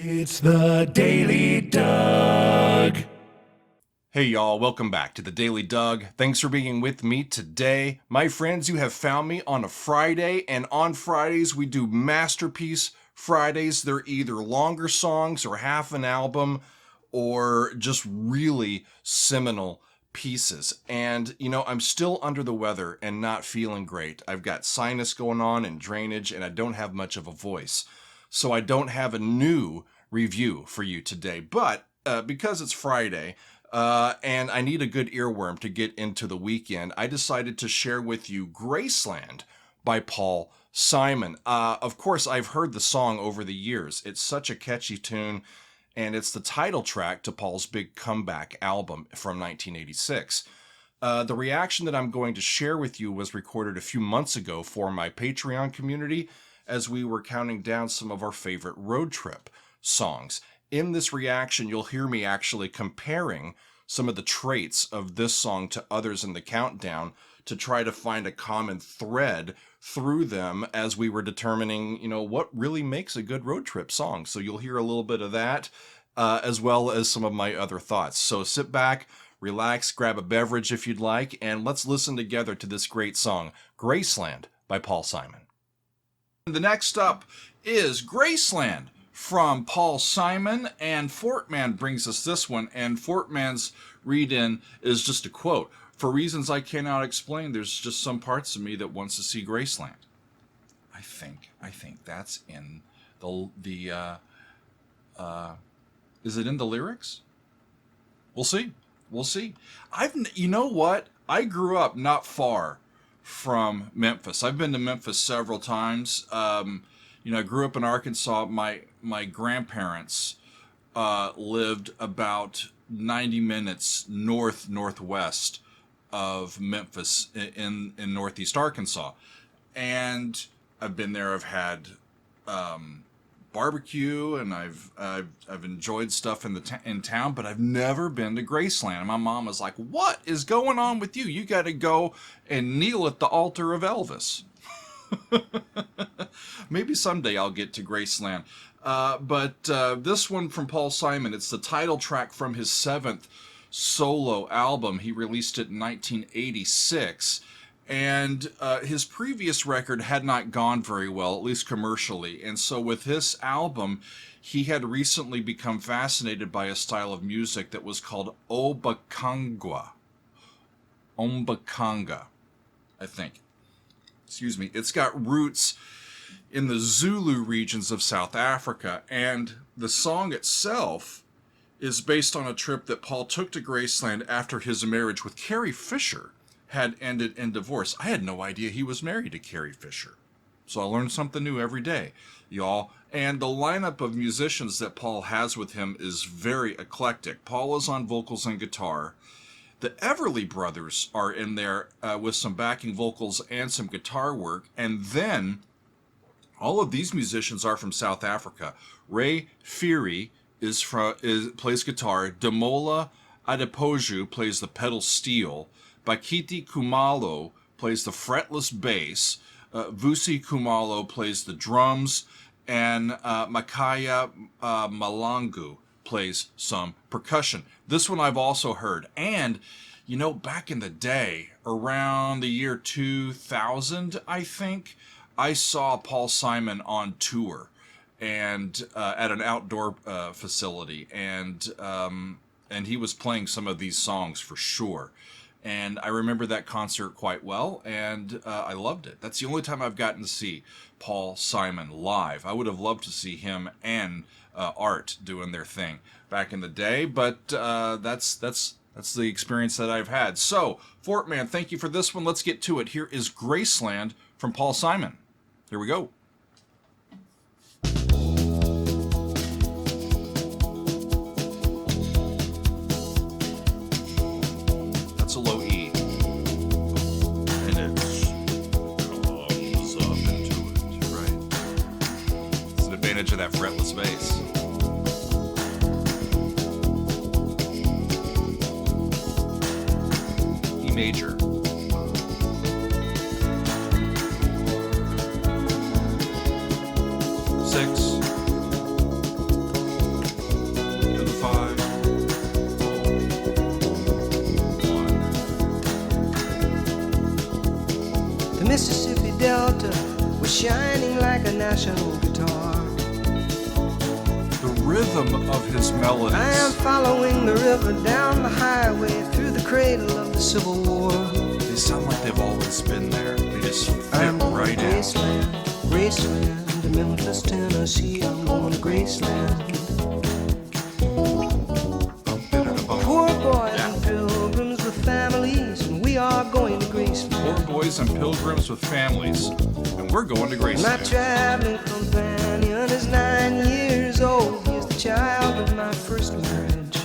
It's the Daily Doug. Hey y'all, welcome back to the Daily Doug. Thanks for being with me today. My friends, you have found me on a Friday, and on Fridays we do Masterpiece Fridays. They're either longer songs or half an album or just really seminal pieces. And you know, I'm still under the weather and not feeling great. I've got sinus going on and drainage, and I don't have much of a voice. So I don't have a new review for you today. But because it's Friday, and I need a good earworm to get into the weekend, I decided to share with you Graceland by Paul Simon. Of course, I've heard the song over the years. It's such a catchy tune, and it's the title track to Paul's big comeback album from 1986. The reaction that I'm going to share with you was recorded a few months ago for my Patreon community as we were counting down some of our favorite road trip songs. In this reaction, you'll hear me actually comparing some of the traits of this song to others in the countdown to try to find a common thread through them as we were determining, what really makes a good road trip song. So you'll hear a little bit of that, as well as some of my other thoughts. So sit back, relax, grab a beverage if you'd like, and let's listen together to this great song, Graceland by Paul Simon. The next up is Graceland from Paul Simon, and Fortman brings us this one, and Fortman's read-in is just a quote. For reasons I cannot explain, there's just some parts of me that wants to see Graceland. I think that's in the is it in the lyrics? We'll see. You know what? I grew up not far from Memphis. I've been to Memphis several times. I grew up in Arkansas. My grandparents lived about 90 minutes northwest of Memphis in northeast Arkansas, and I've been there. I've had barbecue, and I've enjoyed stuff in town, but I've never been to Graceland. And my mom was like, "What is going on with you? You got to go and kneel at the altar of Elvis." Maybe someday I'll get to Graceland. But this one from Paul Simon, it's the title track from his 7th solo album. He released it in 1986. And his previous record had not gone very well, at least commercially. And so with this album, he had recently become fascinated by a style of music that was called Ombakanga, I think. Excuse me. It's got roots in the Zulu regions of South Africa, and the song itself is based on a trip that Paul took to Graceland after his marriage with Carrie Fisher had ended in divorce. I had no idea he was married to Carrie Fisher. So I learned something new every day, y'all. And the lineup of musicians that Paul has with him is very eclectic. Paul is on vocals and guitar. The Everly Brothers are in there with some backing vocals and some guitar work. And then all of these musicians are from South Africa. Ray Phiri plays guitar. Damola Adepoju plays the pedal steel. Bakiti Kumalo plays the fretless bass. Vusi Kumalo plays the drums. And Makaya Malangu plays some percussion. This one I've also heard. And, back in the day, around the year 2000, I think, I saw Paul Simon on tour and at an outdoor facility. And he was playing some of these songs for sure. And I remember that concert quite well, and I loved it. That's the only time I've gotten to see Paul Simon live. I would have loved to see him and Art doing their thing back in the day, but that's the experience that I've had. So, Fortman, thank you for this one. Let's get to it. Here is Graceland from Paul Simon. Here we go. That's a low E. And it comes up into it, right? It's an advantage of that fretless bass. E major. shining like a national guitar. The rhythm of his melodies. I am following the river down the highway through the cradle of the Civil War. They sound like they've always been there. They just fit I'm going right to in. Graceland, Graceland, to Memphis, Tennessee. I'm going to Graceland. Poor boys and pilgrims with families, and we are going to Graceland. Poor boys and pilgrims with families, and we're going to My Graceland. traveling companion is 9 years old. He is the child of my first marriage.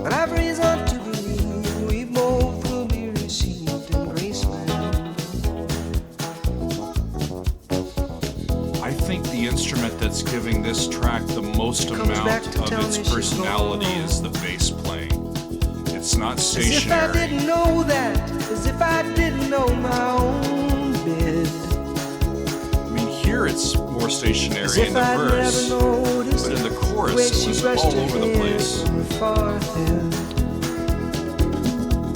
But I've reason to believe we both will be received in Graceland. I think the instrument that's giving this track the most Comes amount back to of tell its me she's personality gone. is the bass playing. It's not As if I stationary. didn't know that, as if I didn't know my own bed. I mean, here it's more As stationary in if the I'd verse, never noticed but in the the chorus way it she was brushed all her over the hair place. from her forehead.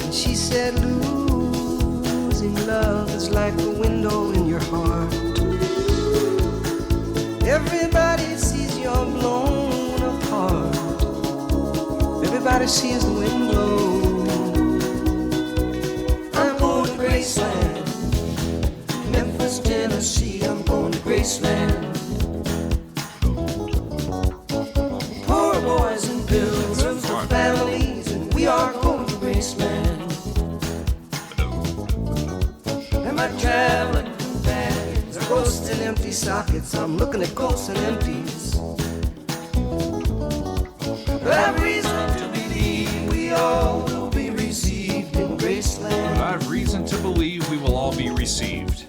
And she said, losing love is like a window in your heart. Everybody sees you're blown apart. Everybody sees the window. I'm going to Graceland, Memphis, Tennessee. I'm going to Graceland. Poor boys and pilgrims with families, and we are going to Graceland. And my traveling companions are ghosts and empty sockets. I'm looking at ghosts and empties. But I've reason to believe we all will be received in But Graceland. I have reason to believe we will all be received.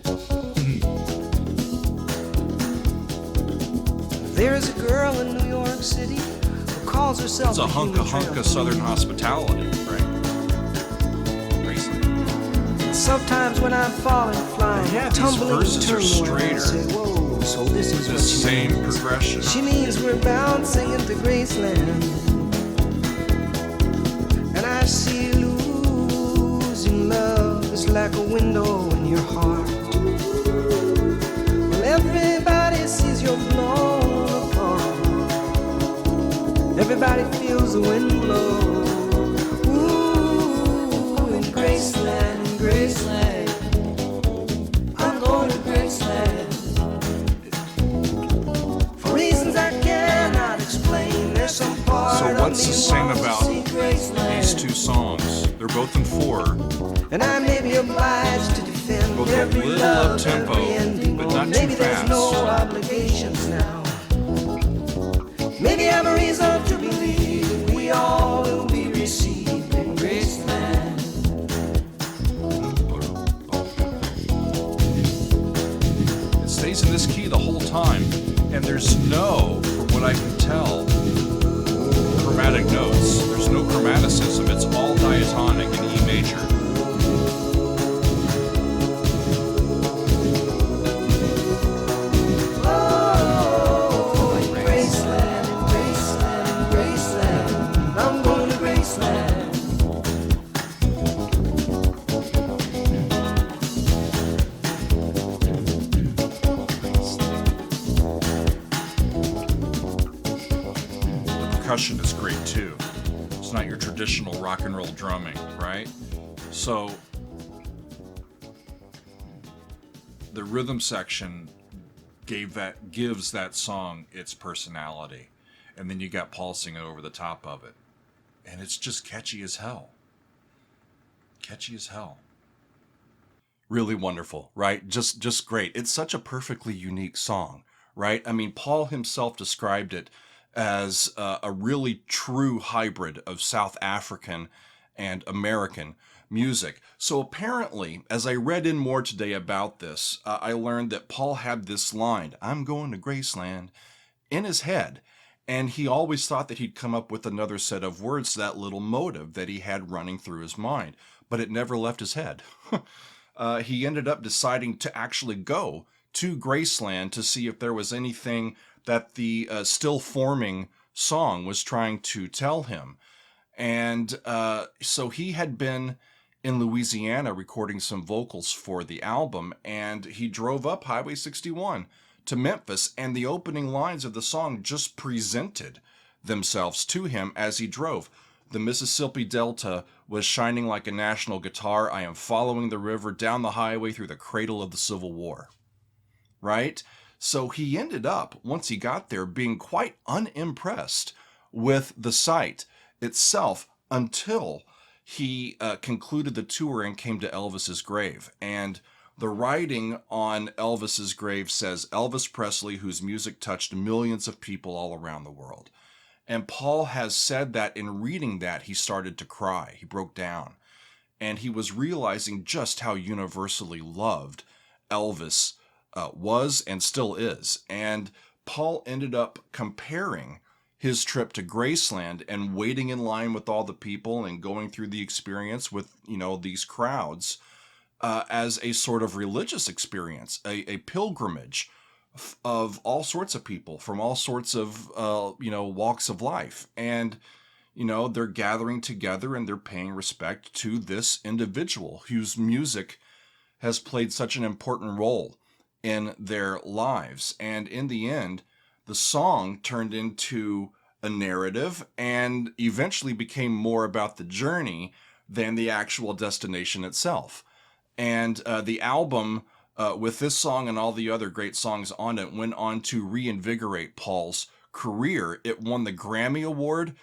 There's a girl in New York City who calls herself It's a human hunka trampoline. Southern hospitality, right? Graceland. Sometimes when I'm falling, flying, Yeah, these tumbling, verses are turning around, I straighter. say, whoa, so this is The what she same means. progression. She means we're bouncing into Graceland. And I see losing love is like a window in your heart. Well, everybody sees you're blown apart. Everybody feels the wind blow. Ooh, in Graceland, in Graceland. I'm going to Graceland. For reasons I cannot explain, there's some part So of what's me to sing wants to about see Graceland. these two songs? They're both in 4. And I may be obliged to defend Both a every little love, up-tempo, every ending. but Or not too maybe there's fast. no obligations now. Maybe I'm a reason to believe we all will be received in Graceland. It stays in this key the whole time, and there's no, from what I can tell, chromatic notes. There's no chromaticism. It's all diatonic in E major. Oh, in Graceland, in Graceland, in Graceland. I'm going to Graceland. The percussion is great too. It's not your traditional rock and roll drumming, right? So the rhythm section gives that song its personality, and then you got Paul singing over the top of it, and it's just catchy as hell. Catchy as hell. Really wonderful, right? Just great. It's such a perfectly unique song, right? I mean, Paul himself described it as a really true hybrid of South African and American music. So apparently, as I read in more today about this, I learned that Paul had this line, "I'm going to Graceland," in his head. And he always thought that he'd come up with another set of words to that little motive that he had running through his mind, but it never left his head. He ended up deciding to actually go to Graceland to see if there was anything that the still forming song was trying to tell him. And so he had been in Louisiana recording some vocals for the album, and he drove up Highway 61 to Memphis, and the opening lines of the song just presented themselves to him as he drove. The Mississippi Delta was shining like a national guitar. I am following the river down the highway through the cradle of the Civil War. Right? So he ended up, once he got there, being quite unimpressed with the site itself until he concluded the tour and came to Elvis's grave. And the writing on Elvis's grave says, Elvis Presley, whose music touched millions of people all around the world. And Paul has said that in reading that, he started to cry. He broke down. And he was realizing just how universally loved Elvis was and still is. And Paul ended up comparing his trip to Graceland and waiting in line with all the people and going through the experience with, these crowds as a sort of religious experience, a pilgrimage of all sorts of people from all sorts of, walks of life. And, they're gathering together and they're paying respect to this individual whose music has played such an important role in their lives. And in the end, the song turned into a narrative and eventually became more about the journey than the actual destination itself. And the album, with this song and all the other great songs on it, went on to reinvigorate Paul's career. It won the Grammy Award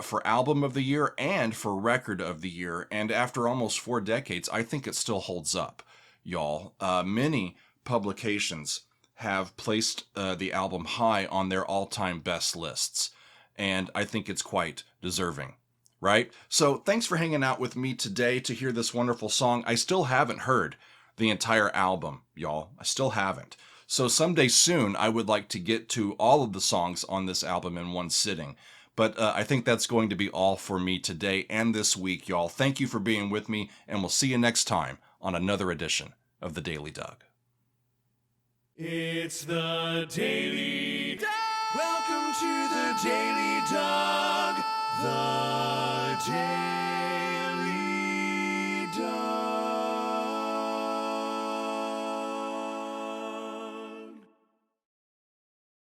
for Album of the Year and for Record of the Year. And after almost 4 decades, I think it still holds up, y'all. Many publications have placed the album high on their all-time best lists. And I think it's quite deserving. Right? So thanks for hanging out with me today to hear this wonderful song. I still haven't heard the entire album, y'all. I still haven't. So someday soon, I would like to get to all of the songs on this album in one sitting. But I think that's going to be all for me today and this week, y'all. Thank you for being with me, and we'll see you next time on another edition of The Daily Doug. It's the Daily Doug. Welcome to the Daily Dog. The Daily